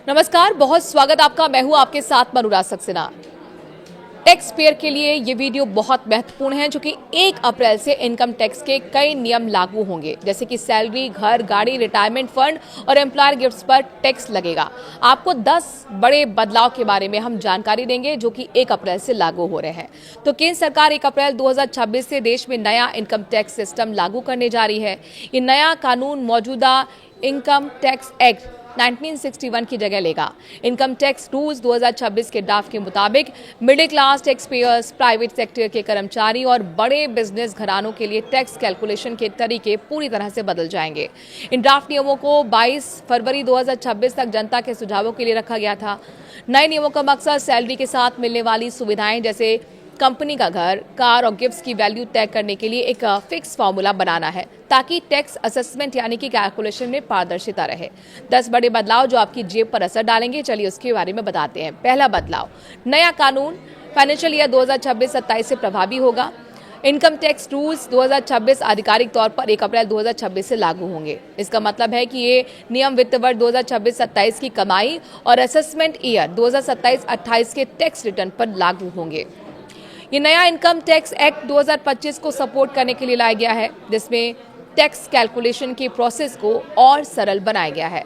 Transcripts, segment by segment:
नमस्कार, बहुत स्वागत आपका। मैं हूं आपके साथ मनुराज सक्सेना। टैक्स पेयर के लिए ये वीडियो बहुत महत्वपूर्ण है, जो कि 1 अप्रैल से इनकम टैक्स के कई नियम लागू होंगे, जैसे कि सैलरी, घर, गाड़ी, रिटायरमेंट फंड और एम्प्लॉयर गिफ्ट्स पर टैक्स लगेगा। आपको 10 बड़े बदलाव के बारे में हम जानकारी देंगे, जो कि 1 अप्रैल से लागू हो रहे हैं। तो केंद्र सरकार 1 अप्रैल 2026 से देश में नया इनकम टैक्स सिस्टम लागू करने जा रही है। ये नया कानून मौजूदा इनकम टैक्स एक्ट 1961 की जगह लेगा। इनकम टैक्स रूल्स 2026 के ड्राफ्ट के मुताबिक middle class tax payers, private sector के कर्मचारी और बड़े बिजनेस घरानों के लिए टैक्स कैलकुलेशन के तरीके पूरी तरह से बदल जाएंगे। इन ड्राफ्ट नियमों को 22 फरवरी 2026 तक जनता के सुझावों के लिए रखा गया था। नए नियमों का मकसद सैलरी के साथ मिलने वाली सुविधाएं जैसे कंपनी का घर, कार और गिफ्ट्स की वैल्यू तय करने के लिए एक फिक्स फॉर्मूला बनाना है, ताकि टैक्स असेसमेंट यानी कि कैलकुलेशन में पारदर्शिता रहे। 10 बड़े बदलाव जो आपकी जेब पर असर डालेंगे, चलिए उसके बारे में बताते हैं। पहला बदलाव, नया कानून फाइनेंशियल ईयर 2026-27 से प्रभावी होगा। इनकम टैक्स रूल्स 2026 आधिकारिक तौर पर 1 अप्रैल 2026 से लागू होंगे। इसका मतलब है कि ये नियम वित्त वर्ष 2026-27 की कमाई और असेसमेंट ईयर 2027-28 के टैक्स रिटर्न पर लागू होंगे। ये नया इनकम टैक्स एक्ट 2025 को सपोर्ट करने के लिए लाया गया है, जिसमें टैक्स कैलकुलेशन के प्रोसेस को और सरल बनाया गया है।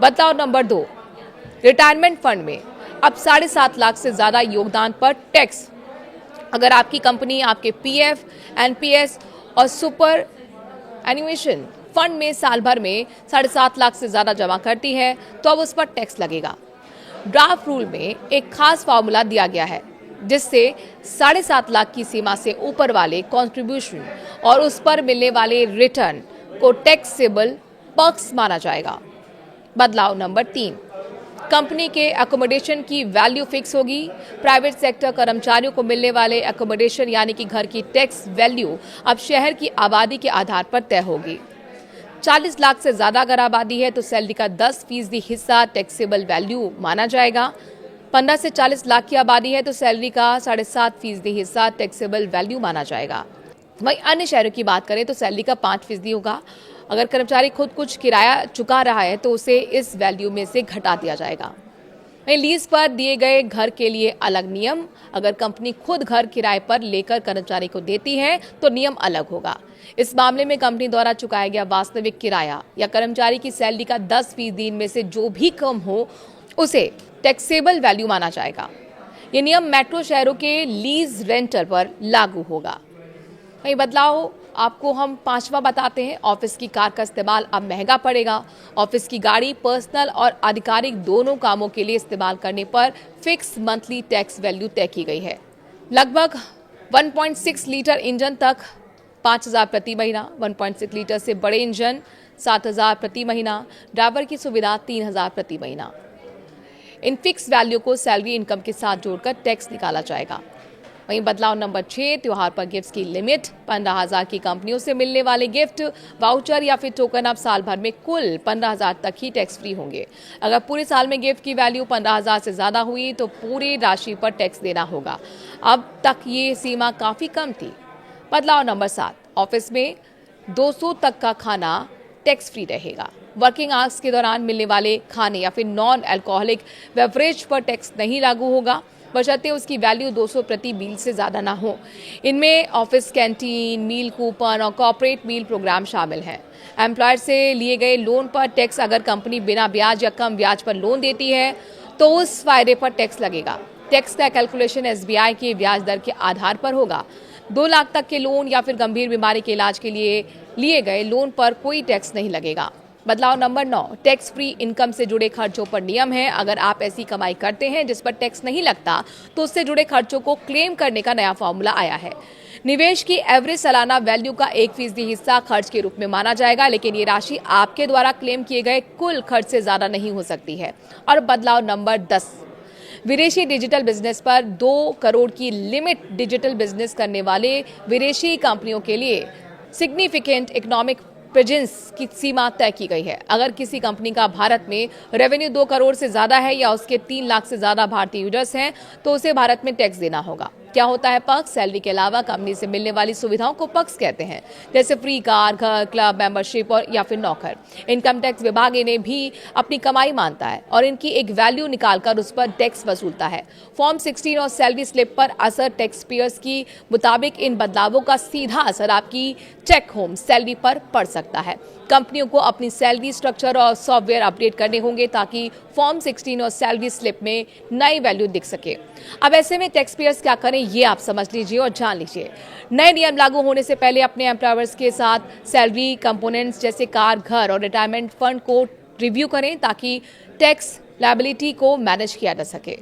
बदलाव नंबर 2, रिटायरमेंट फंड में अब 7.5 लाख से ज्यादा योगदान पर टैक्स। अगर आपकी कंपनी आपके पीएफ, एनपीएस और सुपर एन्युएशन फंड में साल भर में 7.5 लाख से ज्यादा जमा करती है, तो अब उस पर टैक्स लगेगा। ड्राफ्ट रूल में एक खास फार्मूला दिया गया है, जिससे 7.5 लाख की सीमा से ऊपर वाले कंट्रीब्यूशन और उस पर मिलने वाले रिटर्न को टैक्सेबल पर्क्स माना जाएगा। बदलाव नंबर 3, कंपनी के एकोमोडेशन की वैल्यू फिक्स होगी। प्राइवेट सेक्टर कर्मचारियों को मिलने वाले एकोमोडेशन यानी कि घर की टैक्स वैल्यू अब शहर की आबादी के आधार पर तय होगी। 40 लाख से ज्यादा अगर आबादी है तो सैलरी का 10% हिस्सा टैक्सेबल वैल्यू माना जाएगा। 15 से 40 लाख की आबादी है तो सैलरी का 7.5% हिस्सा टैक्सेबल वैल्यू माना जाएगा। वहीं अन्य शहरों की बात करें तो सैलरी का 5% होगा। अगर कर्मचारी खुद कुछ किराया चुका रहा है तो उसे इस वैल्यू में से घटा दिया जाएगा। वहीं लीज पर दिए गए घर के लिए अलग नियम। अगर कंपनी खुद घर किराए पर लेकर कर्मचारी को देती है तो नियम अलग होगा। इस मामले में कंपनी द्वारा चुकाया गया वास्तविक किराया या कर्मचारी की सैलरी का 10% में से जो भी कम हो उसे टैक्सेबल वैल्यू माना जाएगा। ये नियम मेट्रो शहरों के लीज रेंटल पर लागू होगा। वही बदलाव आपको हम 5वां बताते हैं। ऑफिस की कार का इस्तेमाल अब महंगा पड़ेगा। ऑफिस की गाड़ी पर्सनल और आधिकारिक दोनों कामों के लिए इस्तेमाल करने पर फिक्स मंथली टैक्स वैल्यू तय की गई है। लगभग 1.6 लीटर इंजन तक 5,000 प्रति महीना, 1.6 लीटर से बड़े इंजन 7,000 प्रति महीना, ड्राइवर की सुविधा 3,000 प्रति महीना। इन फिक्स वैल्यू को सैलरी इनकम के साथ जोड़कर टैक्स निकाला जाएगा। वहीं बदलाव नंबर 6, त्योहार पर गिफ्ट्स की लिमिट। 15,000 की कंपनियों से मिलने वाले गिफ्ट, वाउचर या फिर टोकन अब साल भर में कुल 15,000 तक ही टैक्स फ्री होंगे। अगर पूरे साल में गिफ्ट की वैल्यू 15,000 से ज्यादा हुई तो पूरी राशि पर टैक्स देना होगा। अब तक ये सीमा काफी कम थी। बदलाव नंबर 7, ऑफिस में 200 तक का खाना टैक्स फ्री रहेगा। वर्किंग आवर्स के दौरान मिलने वाले खाने या फिर नॉन अल्कोहलिक बेवरेज पर टैक्स नहीं लागू होगा, बशर्ते उसकी वैल्यू 200 प्रति मील से ज्यादा ना हो। इनमें ऑफिस कैंटीन, मील कूपन और कॉर्पोरेट मील प्रोग्राम शामिल हैं। एम्प्लॉयर से लिए गए लोन पर टैक्स। अगर कंपनी बिना ब्याज या कम ब्याज पर लोन देती है तो उस फायदे पर टैक्स लगेगा। टैक्स का कैलकुलेशन एसबीआई की ब्याज दर के आधार पर होगा। 2 लाख तक के लोन या फिर गंभीर बीमारी के इलाज के लिए गए लोन पर कोई टैक्स नहीं लगेगा। बदलाव नंबर 9, टैक्स फ्री इनकम से जुड़े खर्चों पर नियम है। अगर आप ऐसी कमाई करते हैं जिस पर टैक्स नहीं लगता तो उससे जुड़े खर्चों को क्लेम करने का नया फॉर्मूला आया है। निवेश की एवरेज सालाना वैल्यू का 1% हिस्सा खर्च के रूप में माना जाएगा, लेकिन ये राशि आपके द्वारा क्लेम किए गए कुल खर्च से ज्यादा नहीं हो सकती है। और बदलाव नंबर 10, विदेशी डिजिटल बिजनेस पर 2 करोड़ की लिमिट। डिजिटल बिजनेस करने वाले विदेशी कंपनियों के लिए सिग्निफिकेंट इकोनॉमिक प्रेजेंस की सीमा तय की गई है। अगर किसी कंपनी का भारत में रेवेन्यू 2 करोड़ से ज्यादा है या उसके 3 लाख से ज्यादा भारतीय यूजर्स हैं तो उसे भारत में टैक्स देना होगा। क्या होता है पक्स? सैलरी के अलावा कंपनी से मिलने वाली सुविधाओं को पक्स कहते हैं, जैसे फ्री कार, घर, क्लब मेंबरशिप और या फिर नौकर। इनकम टैक्स विभाग इन्हें भी अपनी कमाई मानता है और इनकी एक वैल्यू निकालकर उस पर टैक्स वसूलता है। फॉर्म 16 और सैलरी स्लिप पर असर टैक्स पेयर्स की मुताबिक इन बदलावों का सीधा असर आपकी टेक होम सैलरी पर पड़ सकता है। कंपनियों को अपनी सैलरी स्ट्रक्चर और सॉफ्टवेयर अपडेट करने होंगे ताकि फॉर्म 16 और सैलरी स्लिप में नई वैल्यू दिख सके। अब ऐसे में टैक्स पेयर्स क्या करें, ये आप समझ लीजिए और जान लीजिए। नए नियम लागू होने से पहले अपने एम्प्लॉयर्स के साथ सैलरी कंपोनेंट्स जैसे कार, घर और रिटायरमेंट फंड को रिव्यू करें ताकि टैक्स लायबिलिटी को मैनेज किया जा सके।